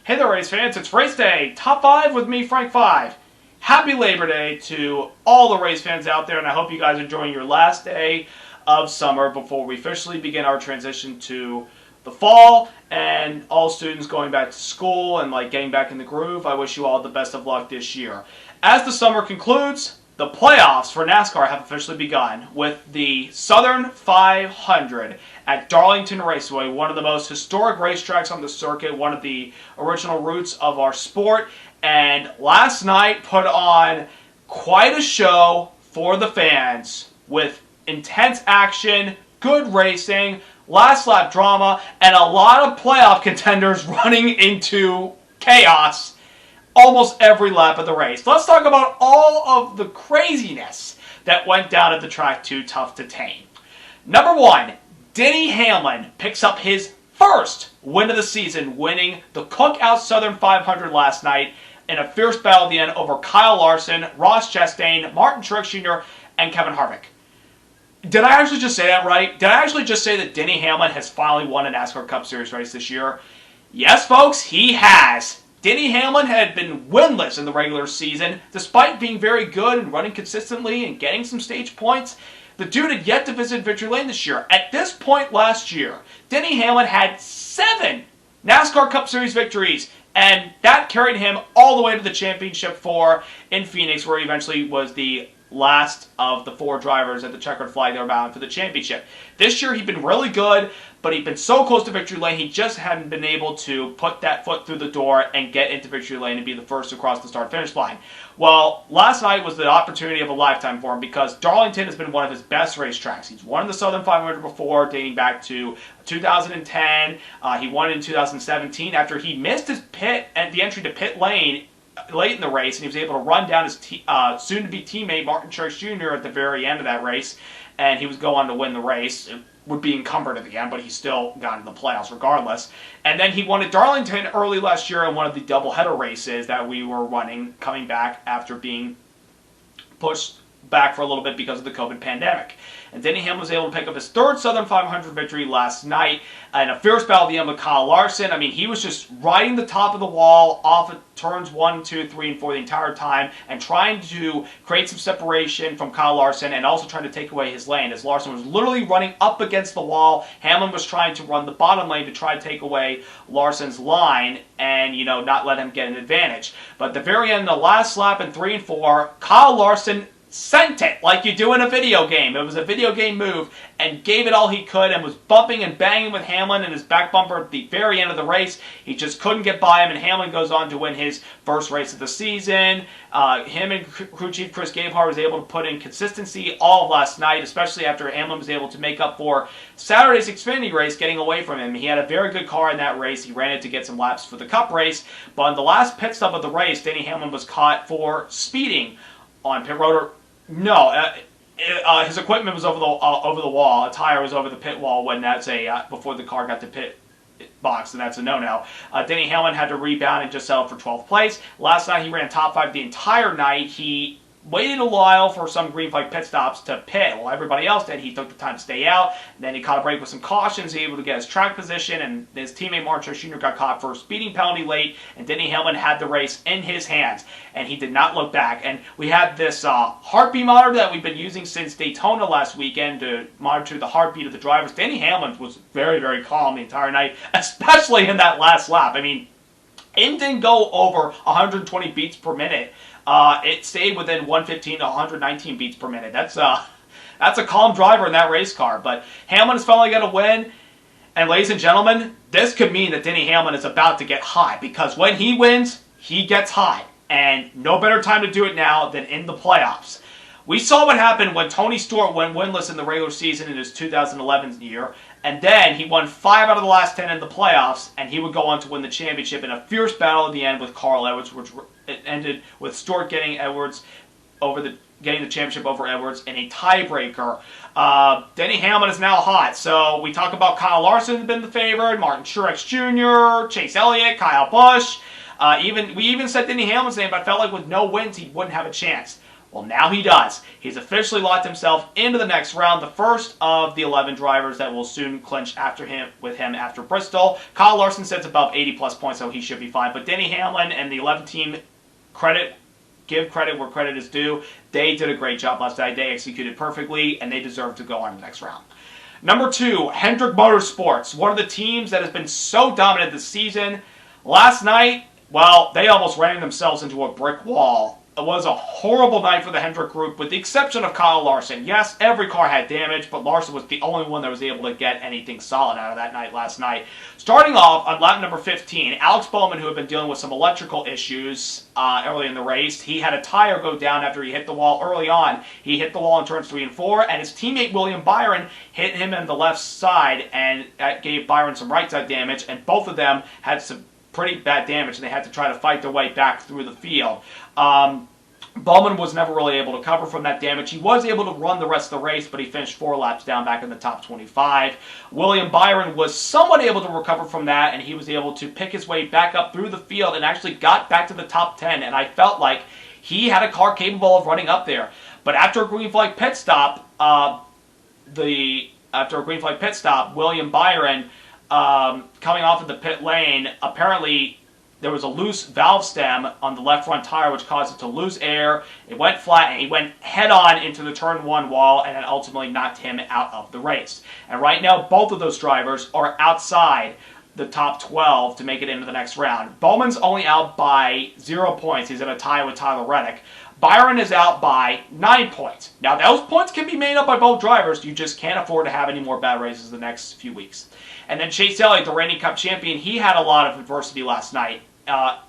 Hey there, race fans. It's race day. Top 5 with me, Frank 5. Happy Labor Day to all the race fans out there, and I hope you guys are enjoying your last day of summer before we officially begin our transition to the fall and all students going back to school and getting back in the groove. I wish you all the best of luck this year. As the summer concludes, the playoffs for NASCAR have officially begun with the Southern 500 at Darlington Raceway, one of the most historic racetracks on the circuit, one of the original roots of our sport. And last night put on quite a show for the fans with intense action, good racing, last lap drama, and a lot of playoff contenders running into chaos almost every lap of the race. Let's talk about all of the craziness that went down at the track too tough to tame. Number 1, Denny Hamlin picks up his first win of the season, winning the Cookout Southern 500 last night in a fierce battle at the end over Kyle Larson, Ross Chastain, Martin Truex Jr., and Kevin Harvick. Did I actually just say that right? Did I actually just say that Denny Hamlin has finally won a NASCAR Cup Series race this year? Yes, folks, he has. Denny Hamlin had been winless in the regular season, despite being very good and running consistently and getting some stage points. The dude had yet to visit victory lane this year. At this point last year, Denny Hamlin had 7 NASCAR Cup Series victories, and that carried him all the way to the championship 4 in Phoenix, where he eventually was the last of the 4 drivers at the checkered flag that were bound for the championship. This year he'd been really good, but he'd been so close to victory lane, he just hadn't been able to put that foot through the door and get into victory lane and be the first to cross the start-finish line. Well, last night was the opportunity of a lifetime for him because Darlington has been one of his best racetracks. He's won the Southern 500 before, dating back to 2010. He won in 2017 after he missed his pit at the entry to pit lane late in the race, and he was able to run down his soon-to-be teammate Martin Truex Jr. at the very end of that race, and he would go on to win the race. It would be encumbered at the end, but he still got into the playoffs regardless. And then he won at Darlington early last year in one of the doubleheader races that we were running, coming back after being pushed back for a little bit because of the COVID pandemic. And Denny Hamlin was able to pick up his 3rd Southern 500 victory last night in a fierce battle at the end with Kyle Larson. I mean, he was just riding the top of the wall off of turns 1, 2, 3, and 4 the entire time and trying to create some separation from Kyle Larson and also trying to take away his lane. As Larson was literally running up against the wall, Hamlin was trying to run the bottom lane to try to take away Larson's line and, not let him get an advantage. But at the very end, the last lap in 3 and 4, Kyle Larson sent it like you do in a video game. It was a video game move and gave it all he could and was bumping and banging with Hamlin in his back bumper at the very end of the race. He just couldn't get by him, and Hamlin goes on to win his first race of the season. Him and crew chief Chris Gabehart was able to put in consistency all of last night, especially after Hamlin was able to make up for Saturday's Xfinity race getting away from him. He had a very good car in that race. He ran it to get some laps for the Cup race, but in the last pit stop of the race, Denny Hamlin was caught for speeding on pit road. His equipment was over the wall. A tire was over the pit wall when that's before the car got to pit box, and that's a no-no. Denny Hamlin had to rebound and just settle for 12th place. Last night he ran top 5 the entire night. He waited a while for some green flag pit stops to pit. While everybody else did, he took the time to stay out. Then he caught a break with some cautions. He was able to get his track position, and his teammate Martin Truex Jr. got caught for a speeding penalty late, and Denny Hamlin had the race in his hands, and he did not look back. And we had this heartbeat monitor that we've been using since Daytona last weekend to monitor the heartbeat of the drivers. Denny Hamlin was very, very calm the entire night, especially in that last lap. I mean, it didn't go over 120 beats per minute. It stayed within 115 to 119 beats per minute. That's a calm driver in that race car. But Hamlin is finally going to win. And ladies and gentlemen, this could mean that Denny Hamlin is about to get high. Because when he wins, he gets high. And no better time to do it now than in the playoffs. We saw what happened when Tony Stewart went winless in the regular season in his 2011 year. And then he won 5 out of the last 10 in the playoffs. And he would go on to win the championship in a fierce battle at the end with Carl Edwards, which it ended with Stewart getting getting the championship over Edwards in a tiebreaker. Denny Hamlin is now hot. So we talk about Kyle Larson been the favorite, Martin Truex Jr., Chase Elliott, Kyle Busch. We even said Denny Hamlin's name, but I felt like with no wins he wouldn't have a chance. Well, now he does. He's officially locked himself into the next round, the first of the 11 drivers that will soon clinch with him after Bristol. Kyle Larson sits above 80-plus points, so he should be fine. But Denny Hamlin and the 11 team, give credit where credit is due. They did a great job last night. They executed perfectly, and they deserve to go on to the next round. Number 2, Hendrick Motorsports, one of the teams that has been so dominant this season. Last night, well, they almost ran themselves into a brick wall. It was a horrible night for the Hendrick group, with the exception of Kyle Larson. Yes, every car had damage, but Larson was the only one that was able to get anything solid out of that night last night. Starting off on lap number 15, Alex Bowman, who had been dealing with some electrical issues early in the race, he had a tire go down after he hit the wall early on. He hit the wall in turns 3 and 4, and his teammate William Byron hit him in the left side, and that gave Byron some right side damage, and both of them had some pretty bad damage, and they had to try to fight their way back through the field. Bowman was never really able to cover from that damage. He was able to run the rest of the race, but he finished 4 laps down back in the top 25. William Byron was somewhat able to recover from that, and he was able to pick his way back up through the field and actually got back to the top 10, and I felt like he had a car capable of running up there. But after a green flag pit stop, William Byron, coming off of the pit lane, apparently there was a loose valve stem on the left front tire, which caused it to lose air. It went flat, and he went head-on into the turn 1 wall, and it ultimately knocked him out of the race. And right now, both of those drivers are outside the top 12 to make it into the next round. Bowman's only out by 0 points. He's in a tie with Tyler Reddick. Byron is out by 9 points. Now, those points can be made up by both drivers. You just can't afford to have any more bad races the next few weeks. And then Chase Elliott, the reigning Cup champion, he had a lot of adversity last night.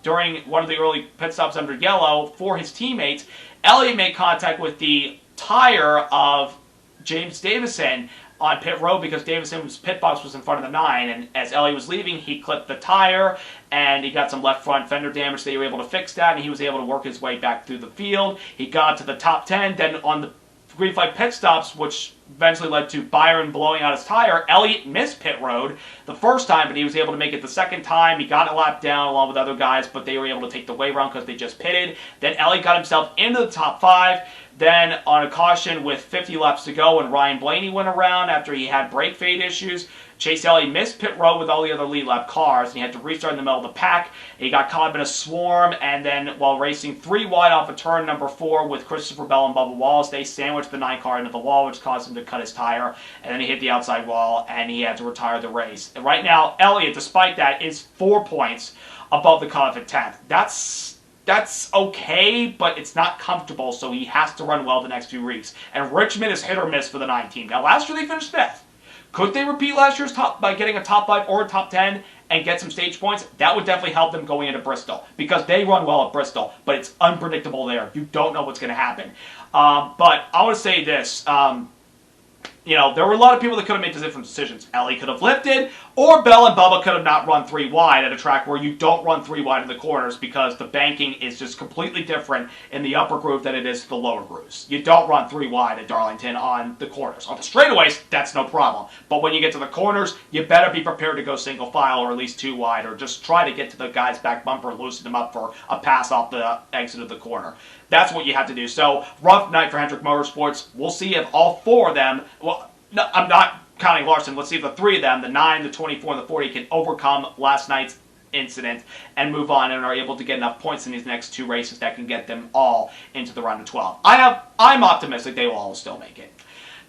During one of the early pit stops under yellow for his teammates, Elliot made contact with the tire of James Davison on pit road because Davison's pit box was in front of the 9, and as Elliot was leaving, he clipped the tire, and he got some left front fender damage. They were able to fix that, and he was able to work his way back through the field. He got to the top 10, then on the green flag pit stops, which eventually led to Byron blowing out his tire, Elliot missed pit road the first time, but he was able to make it the second time. He got a lap down along with other guys, but they were able to take the way around because they just pitted. Then Elliot got himself into the top 5. Then on a caution with 50 laps to go, when Ryan Blaney went around after he had brake fade issues, Chase Elliott missed pit road with all the other lead lap cars, and he had to restart in the middle of the pack. He got caught up in a swarm, and then while racing 3 wide off of turn number 4 with Christopher Bell and Bubba Wallace, they sandwiched the 9 car into the wall, which caused him to cut his tire, and then he hit the outside wall, and he had to retire the race. And right now, Elliott, despite that, is 4 points above the cutoff at 10th. That's okay, but it's not comfortable, so he has to run well the next few weeks. And Richmond is hit or miss for the 9 team. Now, last year they finished 5th. Could they repeat last year's top by getting a top 5 or a top 10 and get some stage points? That would definitely help them going into Bristol, because they run well at Bristol, but it's unpredictable there. You don't know what's going to happen. But I want to say this. There were a lot of people that could have made different decisions. Ellie could have lifted, or Bell and Bubba could have not run 3 wide at a track where you don't run 3 wide in the corners because the banking is just completely different in the upper groove than it is the lower grooves. You don't run 3 wide at Darlington on the corners. On the straightaways, that's no problem. But when you get to the corners, you better be prepared to go single file or at least 2 wide, or just try to get to the guy's back bumper and loosen them up for a pass off the exit of the corner. That's what you have to do. So, rough night for Hendrick Motorsports. We'll see if all 4 of them, well, no, I'm not counting Larson. Let's see if the 3 of them, the 9, the 24, and the 40, can overcome last night's incident and move on and are able to get enough points in these next 2 races that can get them all into the round of 12. I'm optimistic they will all still make it.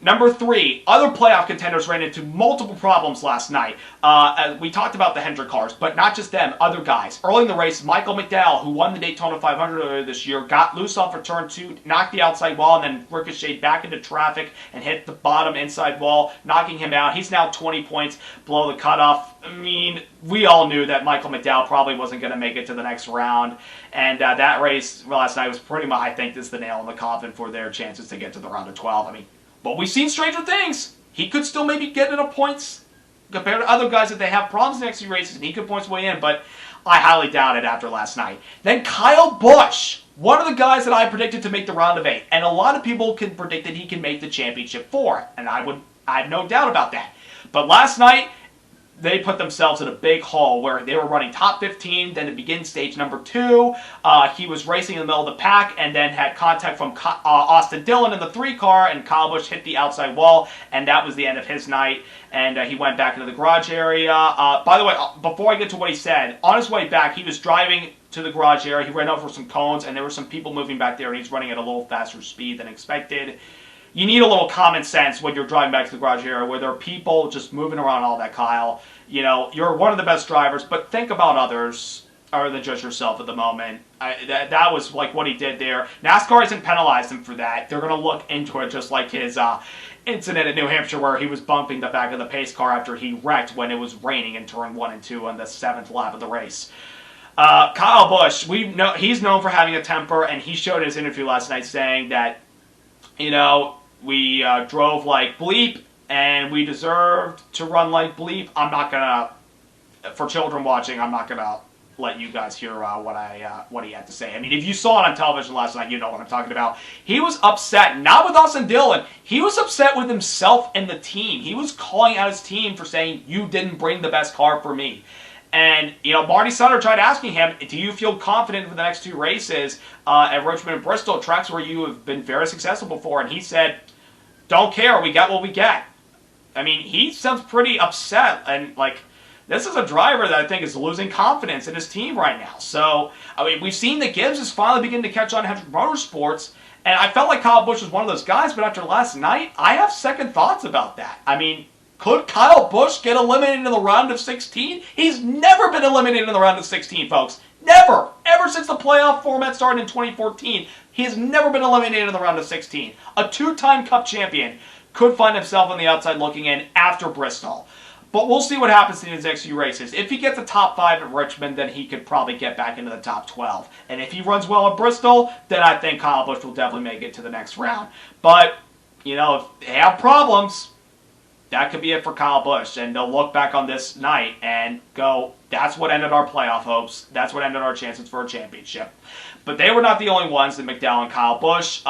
Number 3, other playoff contenders ran into multiple problems last night. We talked about the Hendrick cars, but not just them, other guys. Early in the race, Michael Mcdowell, who won the Daytona 500 earlier this year, got loose off of turn 2, knocked the outside wall, and then ricocheted back into traffic and hit the bottom inside wall, knocking him out. He's now 20 points below the cutoff. I mean, we all knew that Michael Mcdowell probably wasn't going to make it to the next round, and that race last night was pretty much, I think, is the nail in the coffin for their chances to get to the round of 12. I mean, but we've seen stranger things. He could still maybe get enough points compared to other guys that they have problems in the next few races, and he could point his way in, but I highly doubt it after last night. Then Kyle Busch, one of the guys that I predicted to make the round of 8, and a lot of people can predict that he can make the championship 4, and I have no doubt about that. But last night, they put themselves in a big hole where they were running top 15, then to begin stage number 2, he was racing in the middle of the pack and then had contact from Austin Dillon in the 3 car, and Kyle Busch hit the outside wall, and that was the end of his night, and he went back into the garage area. By the way, before I get to what he said, on his way back, he was driving to the garage area, he ran over some cones, and there were some people moving back there, and he's running at a little faster speed than expected. You need a little common sense when you're driving back to the garage area where there are people just moving around all that, Kyle. You know, you're one of the best drivers, but think about others other than just yourself at the moment. That was like what he did there. NASCAR hasn't penalized him for that. They're going to look into it just like his incident in New Hampshire where he was bumping the back of the pace car after he wrecked when it was raining in turn 1 and 2 on the 7th lap of the race. Kyle Busch, he's known for having a temper, and he showed in his interview last night saying that, you know, we drove like bleep, and we deserved to run like bleep. I'm not gonna, for children watching, I'm not gonna let you guys hear what he had to say. I mean, if you saw it on television last night, you know what I'm talking about. He was upset, not with Austin Dillon. He was upset with himself and the team. He was calling out his team for saying, you didn't bring the best car for me. And, you know, Marty Sutter tried asking him, do you feel confident for the next 2 races at Richmond and Bristol, tracks where you have been very successful before? And he said, don't care, we got what we get. I mean, he sounds pretty upset, and, like, this is a driver that I think is losing confidence in his team right now. So, I mean, we've seen that Gibbs is finally beginning to catch on Hendrick Motorsports, and I felt like Kyle Busch was one of those guys, but after last night, I have second thoughts about that. I mean, could Kyle Busch get eliminated in the round of 16? He's never been eliminated in the round of 16, folks. Never. Ever since the playoff format started in 2014, he has never been eliminated in the round of 16. A 2-time Cup champion could find himself on the outside looking in after Bristol. But we'll see what happens in his next few races. If he gets a top 5 at Richmond, then he could probably get back into the top 12. And if he runs well at Bristol, then I think Kyle Busch will definitely make it to the next round. But, you know, if they have problems, that could be it for Kyle Busch, and they'll look back on this night and go, that's what ended our playoff hopes. That's what ended our chances for a championship. But they were not the only ones, the Mcdowell and Kyle Busch.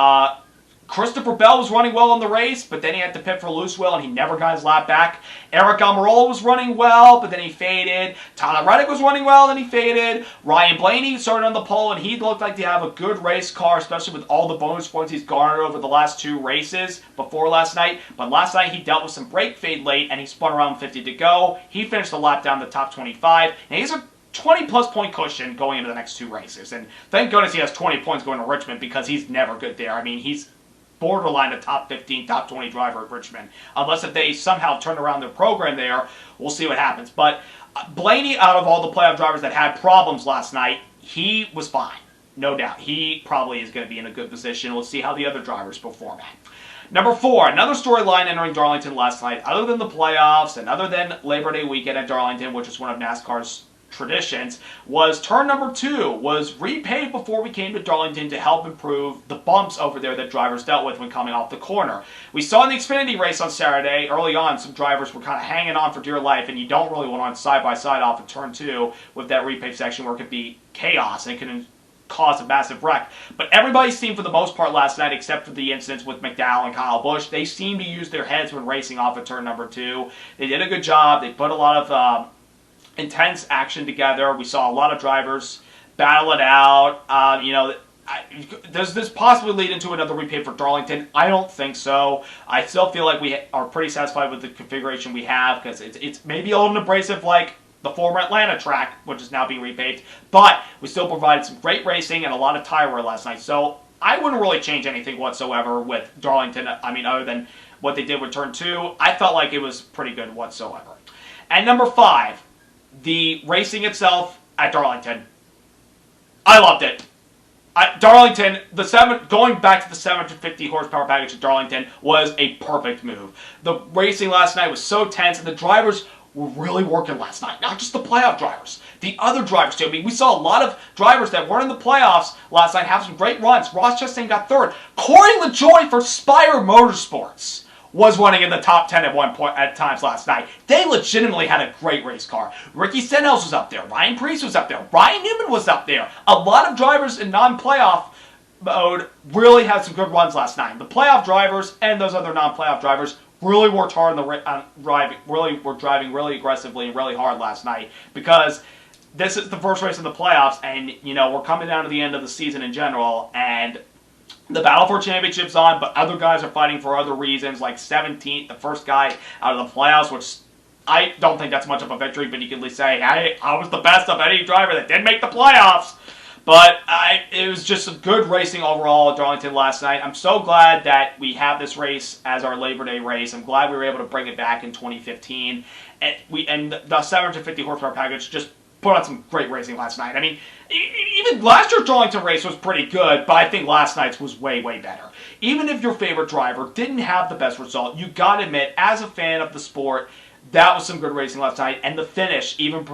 Christopher Bell was running well in the race, but then he had to pit for loose wheel, and he never got his lap back. Eric Almirola was running well, but then he faded. Tyler Reddick was running well, then he faded. Ryan Blaney started on the pole, and he looked like to have a good race car, especially with all the bonus points he's garnered over the last 2 races before last night. But last night he dealt with some brake fade late, and he spun around 50 to go. He finished the lap down the top 25, and he's a 20-plus point cushion going into the next 2 races. And thank goodness he has 20 points going to Richmond, because he's never good there. I mean, he's borderline a top 15, top 20 driver at Richmond. Unless if they somehow turn around their program there, we'll see what happens. But Blaney, out of all the playoff drivers that had problems last night, he was fine. No doubt. He probably is going to be in a good position. We'll see how the other drivers perform at. Number 4, another storyline entering Darlington last night, other than the playoffs and other than Labor Day weekend at Darlington, which is one of NASCAR's traditions, was turn number 2 was repaved before we came to Darlington to help improve the bumps over there that drivers dealt with when coming off the corner. We saw in the Xfinity race on Saturday, early on, some drivers were kind of hanging on for dear life, and you don't really want to run side-by-side off of turn 2 with that repaved section where it could be chaos and it can cause a massive wreck. But everybody seemed, for the most part last night, except for the incidents with Mcdowell and Kyle Busch, they seemed to use their heads when racing off of turn number 2. They did a good job. They put a lot of intense action together. We saw a lot of drivers battle it out. Does this possibly lead into another repave for Darlington? I don't think so. I still feel like we are pretty satisfied with the configuration we have, because it's maybe a little abrasive like the former Atlanta track, which is now being repaved, but we still provided some great racing and a lot of tire wear last night. So I wouldn't really change anything whatsoever with Darlington. I mean, other than what they did with turn 2, I felt like it was pretty good whatsoever. And number 5, the racing itself at Darlington. I loved it. Darlington, going back to the 750 horsepower package at Darlington was a perfect move. The racing last night was so tense, and the drivers were really working last night. Not just the playoff drivers, the other drivers too. I mean, we saw a lot of drivers that weren't in the playoffs last night have some great runs. Ross Chastain got 3rd. Corey LaJoie for Spire Motorsports was running in the top 10 at one point at times last night. They legitimately had a great race car. Ricky Stenhouse was up there. Ryan Preece was up there. Ryan Newman was up there. A lot of drivers in non-playoff mode really had some good runs last night. The playoff drivers and those other non-playoff drivers really worked hard on driving, were driving really aggressively and really hard last night, because this is the first race in the playoffs, and we're coming down to the end of the season in general, and the battle for championship's on, but other guys are fighting for other reasons, like 17th, the first guy out of the playoffs, which I don't think that's much of a victory, but you can at least say, hey, I was the best of any driver that did make the playoffs. But it was just a good racing overall at Darlington last night. I'm so glad that we have this race as our Labor Day race. I'm glad we were able to bring it back in 2015. And the 750 horsepower package just put on some great racing last night. I mean, even last year's Darlington race was pretty good, but I think last night's was way, way better. Even if your favorite driver didn't have the best result, you gotta admit, as a fan of the sport, that was some good racing last night, and the finish even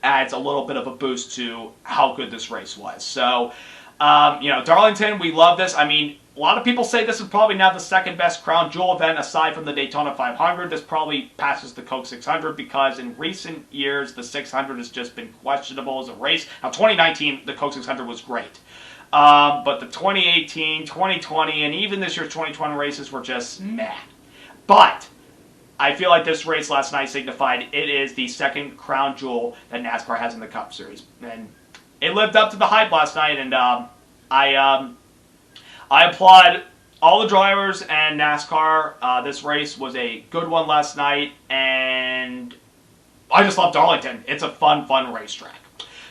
adds a little bit of a boost to how good this race was. So, Darlington, we love this. I mean, a lot of people say this is probably now the second best crown jewel event aside from the Daytona 500. This probably passes the Coke 600 because in recent years, the 600 has just been questionable as a race. Now, 2019, the Coke 600 was great. But the 2018, 2020, and even this year's 2020 races were just meh. But I feel like this race last night signified it is the second crown jewel that NASCAR has in the Cup Series. And it lived up to the hype last night, and I applaud all the drivers and NASCAR. This race was a good one last night, and I just love Darlington. It's a fun racetrack.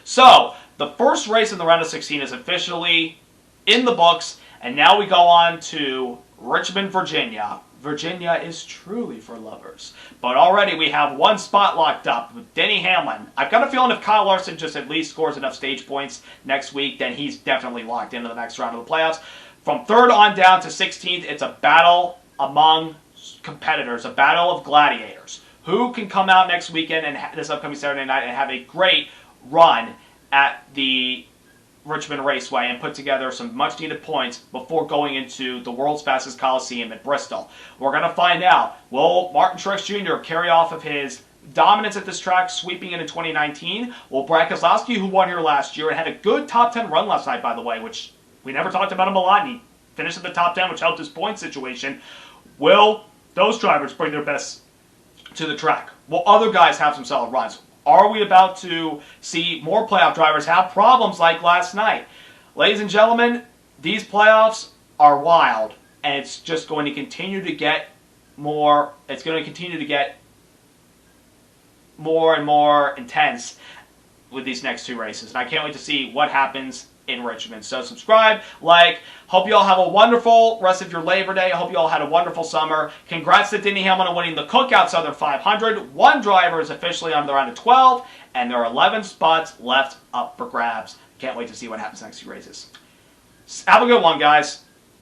So, the first race in the round of 16 is officially in the books, and now we go on to Richmond, Virginia. Virginia is truly for lovers. But already we have one spot locked up with Denny Hamlin. I've got a feeling if Kyle Larson just at least scores enough stage points next week, then he's definitely locked into the next round of the playoffs. From 3rd on down to 16th, it's a battle among competitors, a battle of gladiators. Who can come out next weekend and this upcoming Saturday night and have a great run at the Richmond Raceway and put together some much-needed points before going into the world's fastest Coliseum at Bristol. We're going to find out, will Martin Truex Jr. carry off of his dominance at this track, sweeping it in 2019? Will Brad Keselowski, who won here last year and had a good top 10 run last night, by the way, which we never talked about him a lot, and he finished at the top 10, which helped his point situation. Will those drivers bring their best to the track? Will other guys have some solid runs? Are we about to see more playoff drivers have problems like last night? Ladies and gentlemen, these playoffs are wild, and it's just going to continue to get more. It's going to continue to get more and more intense with these next two races, and I can't wait to see what happens in Richmond. So subscribe, like. Hope you all have a wonderful rest of your Labor Day. I hope you all had a wonderful summer. Congrats to Denny Hamlin on winning the Cookout Southern 500. One driver is officially on the round of 12, and there are 11 spots left up for grabs. Can't wait to see what happens next few races. Have a good one, guys.